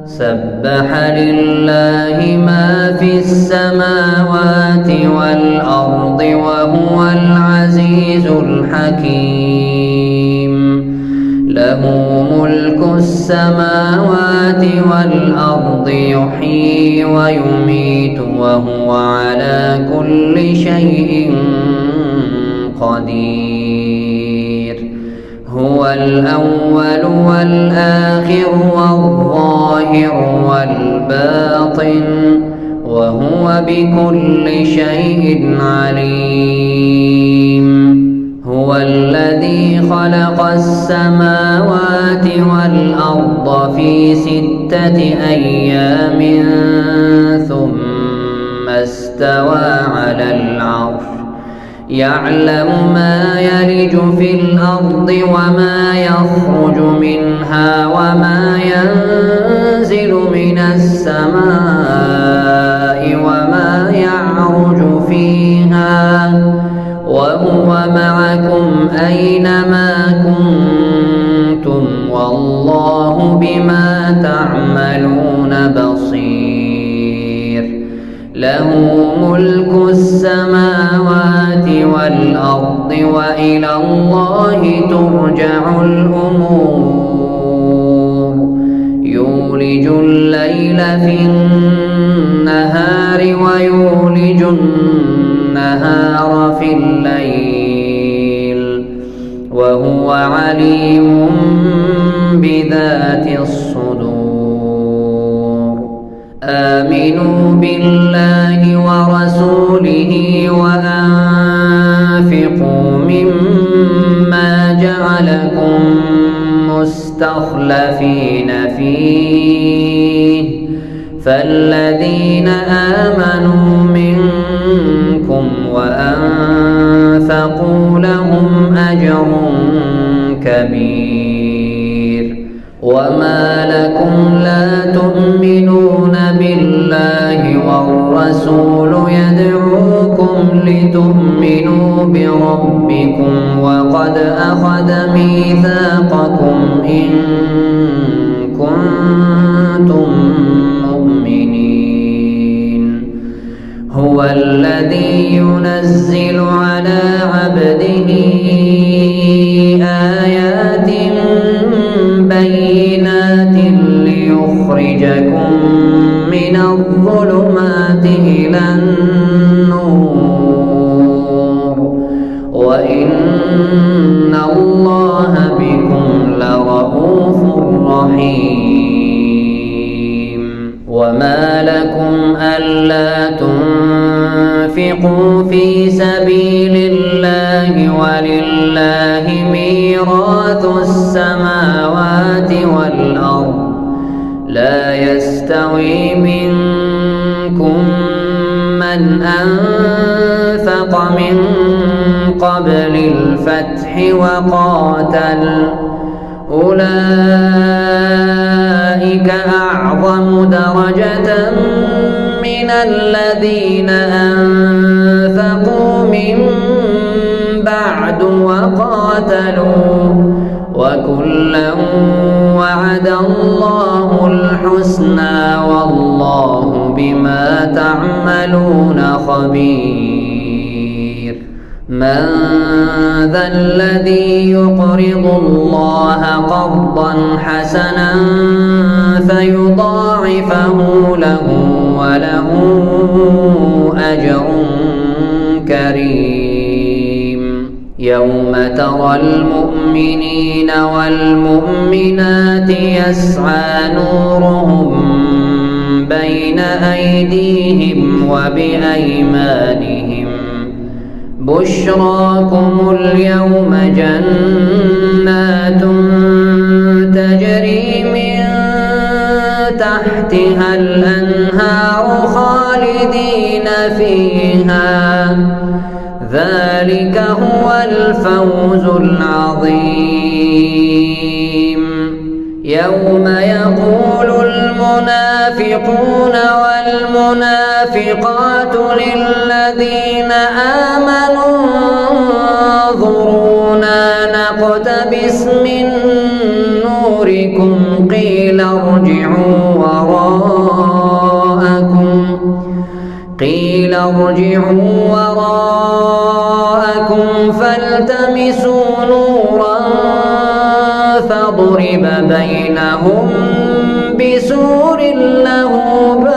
سبح لله ما في السماوات والأرض وهو العزيز الحكيم. له ملك السماوات والأرض يحيي ويميت وهو على كل شيء قدير. هو الأول والآخر والظاهر والباطن وهو بكل شيء عليم. هو الذي خلق السماوات والأرض في 6 أيام ثم استوى على العرش يعلم ما يلج في الأرض وما يخرج منها وما ينزل من السماء وما يعرج فيها وهو معكم أينما كنتم والله بما تعملون بصير. له ملك السماوات والأرض وإلى الله ترجع الأمور. يولج الليل في النهار ويولج النهار في الليل وهو عليم بذات الصدور. آمنوا بالله ورسوله وأنفقوا مما جعلكم مستخلفين فيه فالذين آمنوا منكم وأنفقوا لهم أجر كبير. وما لكم لا تؤمنون بالله والرسول يدعوكم لتؤمنوا بربكم وقد أخذ ميثاقكم إن كنتم مؤمنين. هو الذي ينزل على عبده آيات بينات ليخرجكم من الظلمات إلى النور وإن الله بكم لرءوف رحيم. وما لكم ألا تنفقوا في سبيل الله ولله ميراث السماوات والأرض لا يستوي منكم من أنفق من قبل الفتح وقاتل أولئك أعظم درجة من الذين أنفقوا من بعد وقاتلوا وكلا وعد الله الحسنى والله بما تعملون خبير. من ذا الذي يقرض الله قرضا حسنا فيضاعفه له وله أجر كريم. يوم ترى المؤمنين والمؤمنات يسعى نورهم بين أيديهم وبأيمانهم بشراكم اليوم جنات تجري من تحتها الأنهار خالدين فيها ذلك هو الفوز العظيم. يوم يقول المنافقون المنافقون والمنافقات للذين آمنوا انظرونا نقتبس من نوركم قيل ارجعوا وراءكم فالتمسوا نورا فضرب بينهم بسور له باب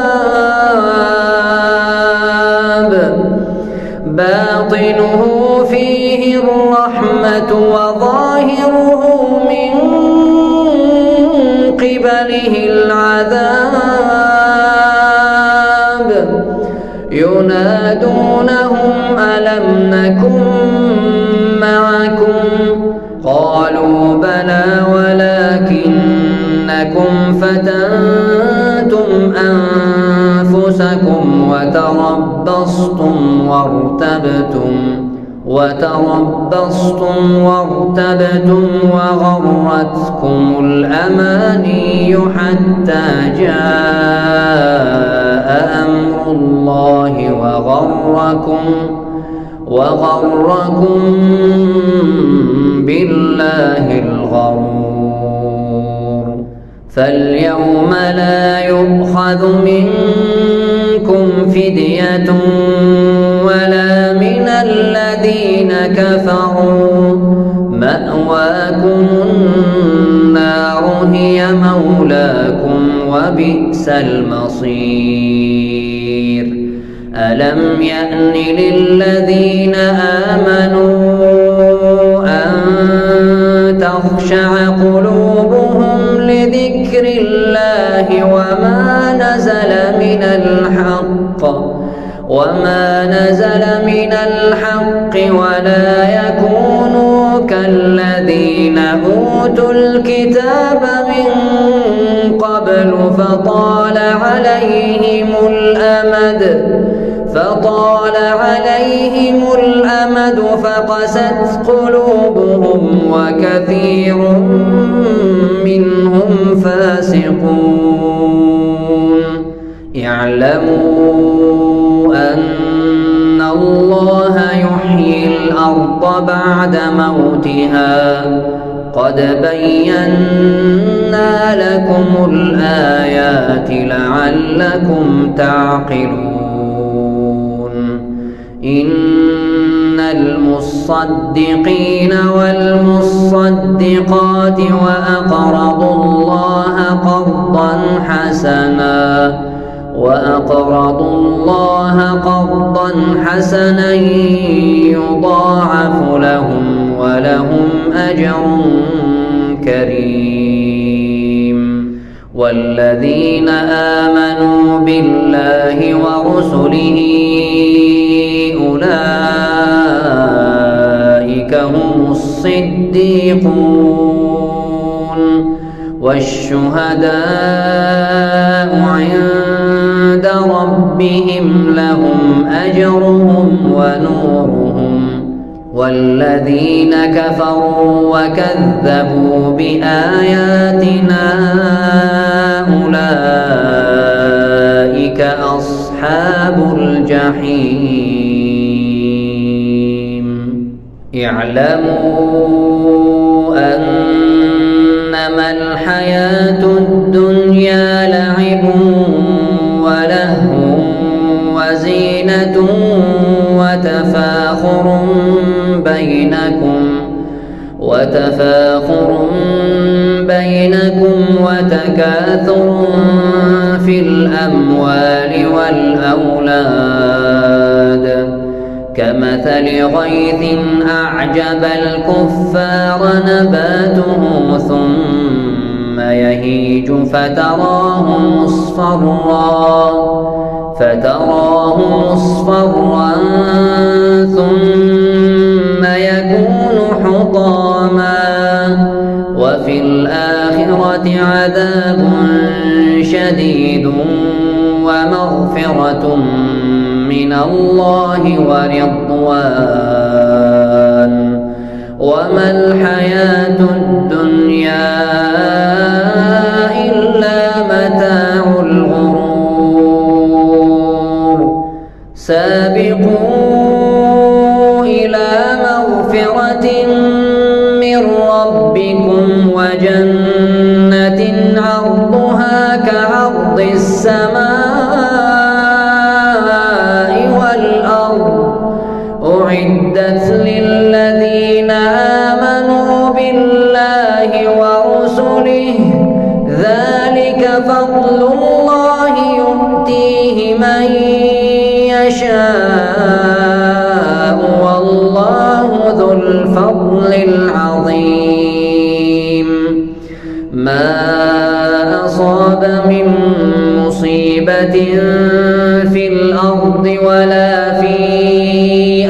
باطنه فيه الرحمة وظاهره من قبله العذاب ينادونهم ألم نكن معكم قالوا بلى ولكنكم فتنتم أنفسكم وتربصتم وارتبتم وغرتكم الأماني حتى جاء أمر الله وغركم بالله الغرور فاليوم لا يؤخذ منكم فدية ولا من الذين كفروا مأواكم النار هي مولاكم وبئس المصير ألم يأن للذين آمنوا أن تخشع قلوبهم لذكر الله وما نزل من الحق ولا يكونوا كالذين أوتوا الكتاب من قبل فطال عليهم الأمد فقست قلوبهم وكثير منهم فاسقون اعلموا أن الله يحيي الأرض بعد موتها قد بينا لكم الآيات لعلكم تعقلون إن المصدقين والمصدقات وأقرضوا الله قرضا حسنا يضاعف لهم ولهم أجر كريم والذين آمنوا بالله ورسله أولئك هم الصديقون والشهداء عند ربهم لهم أجرهم ونورهم والذين كفروا وكذبوا بآياتنا أولئك أصحاب الجحيم اعلموا أنما الحياة الدنيا لعب ولهو وزينة وتفاخر بينكم وتكاثر في الأموال والأولاد كمثل غيث أعجب الكفار نباته ثم يهيج فتراه مصفرا ثم يكون حطاما وفي الآخرة عذاب شديد ومغفرة من الله ورضوان وما الحياة الدنيا إلا متاع الغرور أرض السماء والأرض أعدت للذين آمنوا بالله ورسله ذلك فضل الله يؤتيه من يشاء والله ذو الفضل العظيم. ما أصاب من مصيبة في الأرض ولا في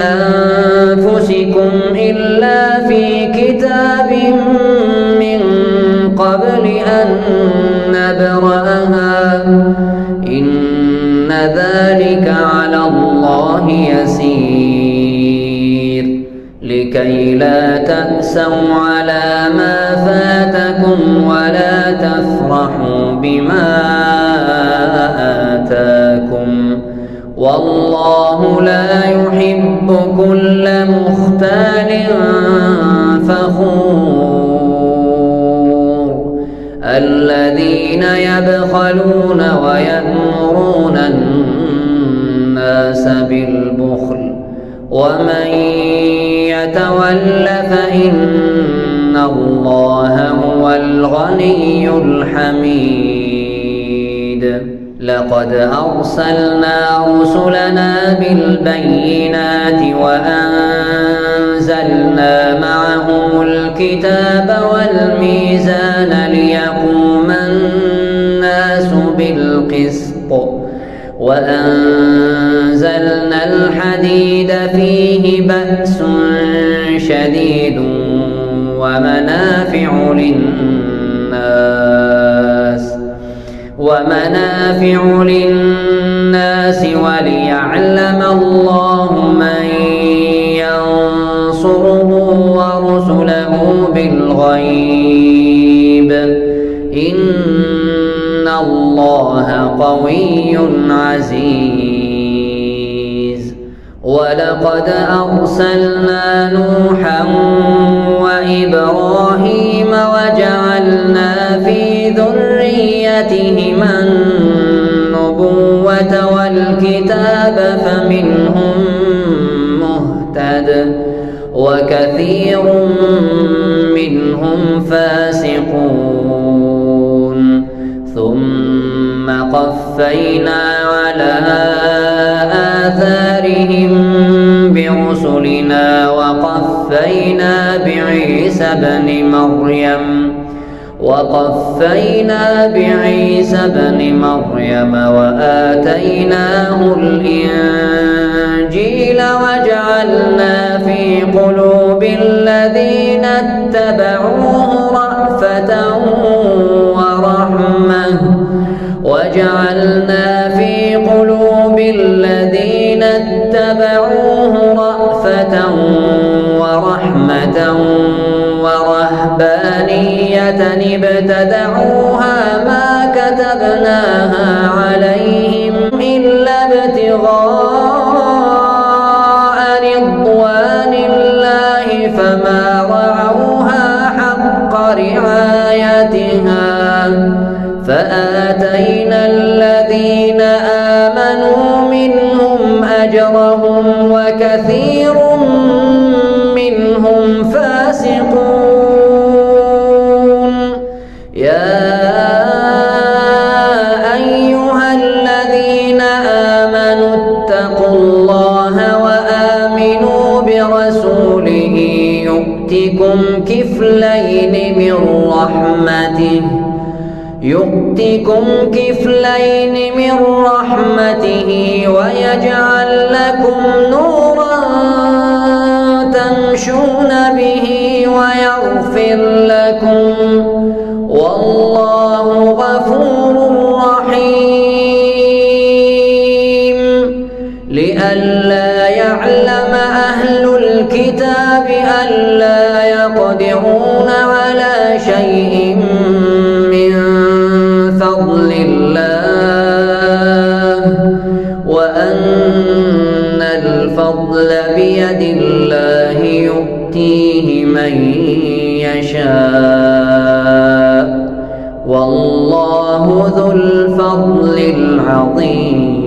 أنفسكم إلا في كتاب من قبل أن نبرأها إن ذلك على الله يسير. لكي لا تأسوا على ما فاتكم ولا تفرحوا بما آتاكم والله لا يحب كل مختال فخور. الذين يبخلون ويأمرون الناس بالبخل ومن يتول فإن الله هو الغني الحميد. لقد أرسلنا رسلنا بالبينات وأنزلنا معهم الكتاب والميزان ليقوم الناس بالقسط وأنزلنا الحديد فيه بأس شديد ومنافع للناس وليعلم الله من ينصره ورسله بالغيب إن الله قوي عزيز. ولقد أرسلنا نوحا وإبراهيم وجعلنا في ذريتهما النبوة والكتاب فمنهم مهتد وكثير منهم فاسقون. ثم قفينا على آثارهم برسلنا وقفينا بعيسى بن مريم وآتيناه الإنجيل وجعلنا في قلوب الذين اتبعوه رأفة ورحمة ورهبانية ابتدعوها ما كتبناها عليهم إلا ابتغاء رضوان الله فما رعوها حق رعايتها فآتينا الذين آمنوا منهم أجرهم وكثير منهم فاسقون. يا أيها الذين آمنوا اتقوا الله وآمنوا برسوله يؤتكم كفلين من رحمته ويجعل لكم نورا تمشون به ويغفر لكم والله غفور رحيم. لئلا يعلم أهل الكتاب ألا يقدرون على شيء من فضل الله وأن الفضل بيد الله يؤتيه من يشاء والله والله ذو الفضل العظيم.